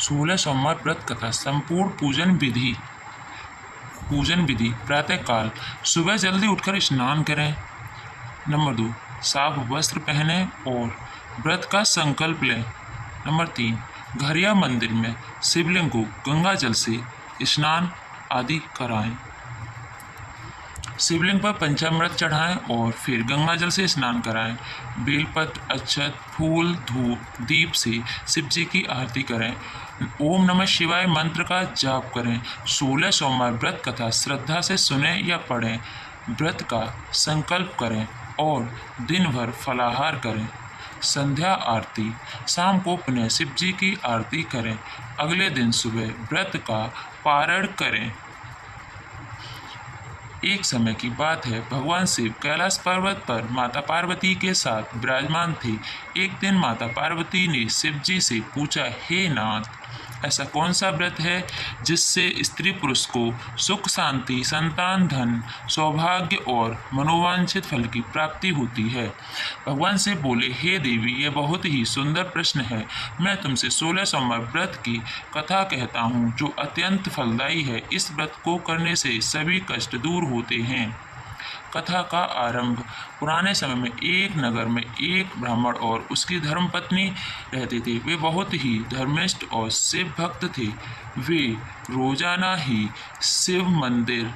16 सोमवार व्रत कथा संपूर्ण पूजन विधि प्रातःकाल सुबह जल्दी उठकर स्नान करें। नंबर 2, साफ वस्त्र पहने और व्रत का संकल्प लें। नंबर 3, घर या मंदिर में शिवलिंग को गंगा जल से स्नान आदि कराएं। शिवलिंग पर पंचामृत चढ़ाएं और फिर गंगा जल से स्नान कराएं। बेलपत्र, अक्षत, फूल, धूप, दीप से शिव जी की आरती करें। ओम नमः शिवाय मंत्र का जाप करें। 16 सोमवार व्रत कथा श्रद्धा से सुने या पढ़ें। व्रत का संकल्प करें और दिन भर फलाहार करें। संध्या आरती शाम को पुनः शिव जी की आरती करें। अगले दिन सुबह व्रत का पारण करें। एक समय की बात है, भगवान शिव कैलाश पर्वत पर माता पार्वती के साथ विराजमान थे। एक दिन माता पार्वती ने शिव जी से पूछा, हे नाथ, ऐसा कौन सा व्रत है जिससे स्त्री पुरुष को सुख, शांति, संतान, धन, सौभाग्य और मनोवांछित फल की प्राप्ति होती है। भगवान शिव बोले, हे देवी, यह बहुत ही सुंदर प्रश्न है। मैं तुमसे 16 सोमवार व्रत की कथा कहता हूँ जो अत्यंत फलदायी है। इस व्रत को करने से सभी कष्ट दूर होते हैं। कथा का आरंभ। पुराने समय में एक नगर में एक ब्राह्मण और उसकी धर्मपत्नी रहते थे। वे बहुत ही धर्मिष्ठ और शिव भक्त थे। वे रोजाना ही शिव मंदिर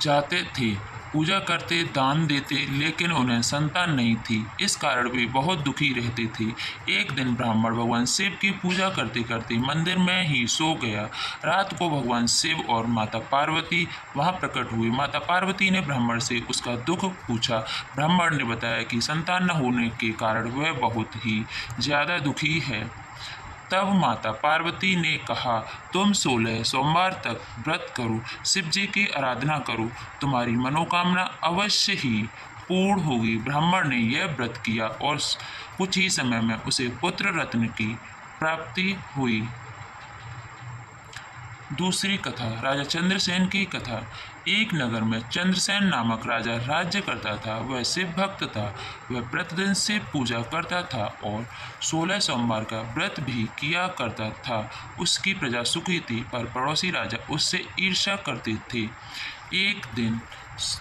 जाते थे, पूजा करते, दान देते, लेकिन उन्हें संतान नहीं थी। इस कारण वे बहुत दुखी रहते थे। एक दिन ब्राह्मण भगवान शिव की पूजा करते करते मंदिर में ही सो गया। रात को भगवान शिव और माता पार्वती वहां प्रकट हुए। माता पार्वती ने ब्राह्मण से उसका दुख पूछा। ब्राह्मण ने बताया कि संतान न होने के कारण वह बहुत ही ज्यादा दुखी है। तब माता पार्वती ने कहा, तुम 16 सोमवार तक व्रत करो, शिव जी की आराधना करो, तुम्हारी मनोकामना अवश्य ही पूर्ण होगी। ब्राह्मण ने यह व्रत किया और कुछ ही समय में उसे पुत्र रत्न की प्राप्ति हुई। दूसरी कथा, राजा चंद्रसेन की कथा। एक नगर में चंद्रसेन नामक राजा राज्य करता था। वह शिव भक्त था। वह प्रतिदिन शिव पूजा करता था और 16 सोमवार का व्रत भी किया करता था। उसकी प्रजा सुखी थी, पर पड़ोसी राजा उससे ईर्ष्या करते थे। एक दिन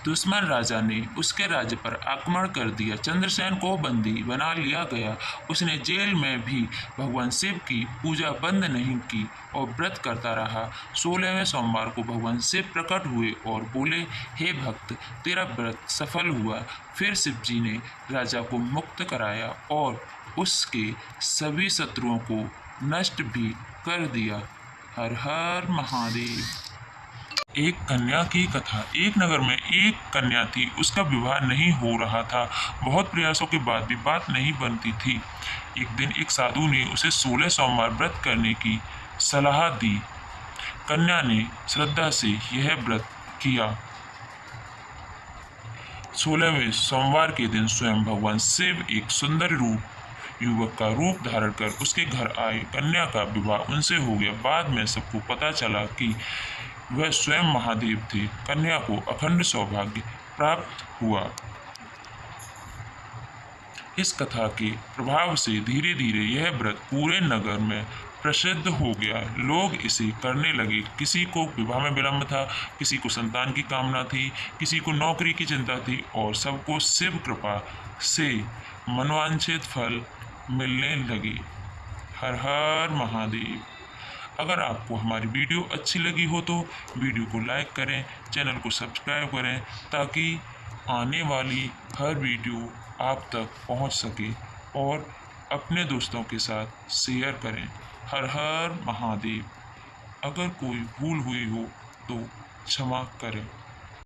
दुश्मन राजा ने उसके राज्य पर आक्रमण कर दिया। चंद्रसेन को बंदी बना लिया गया। उसने जेल में भी भगवान शिव की पूजा बंद नहीं की और व्रत करता रहा। 16वें सोमवार को भगवान शिव प्रकट हुए और बोले, हे भक्त, तेरा व्रत सफल हुआ। फिर शिव जी ने राजा को मुक्त कराया और उसके सभी शत्रुओं को नष्ट भी कर दिया। हर हर महादेव। एक कन्या की कथा। एक नगर में एक कन्या थी। उसका विवाह नहीं हो रहा था। बहुत प्रयासों के बाद भी बात नहीं बनती थी। एक दिन एक साधु ने उसे 16 सोमवार व्रत करने की सलाह दी। कन्या ने श्रद्धा से यह व्रत किया। 16वें सोमवार के दिन स्वयं भगवान शिव एक सुंदर युवक का रूप धारण कर उसके घर आए। कन्या का विवाह उनसे हो गया। बाद में सबको पता चला कि वह स्वयं महादेव थे। कन्या को अखंड सौभाग्य प्राप्त हुआ। इस कथा के प्रभाव से धीरे धीरे यह व्रत पूरे नगर में प्रसिद्ध हो गया। लोग इसे करने लगे। किसी को विवाह में विलंब था, किसी को संतान की कामना थी, किसी को नौकरी की चिंता थी और सबको शिव कृपा से मनोवांछित फल मिलने लगे। हर हर महादेव। अगर आपको हमारी वीडियो अच्छी लगी हो तो वीडियो को लाइक करें, चैनल को सब्सक्राइब करें ताकि आने वाली हर वीडियो आप तक पहुंच सके और अपने दोस्तों के साथ शेयर करें। हर हर महादेव। अगर कोई भूल हुई हो तो क्षमा करें।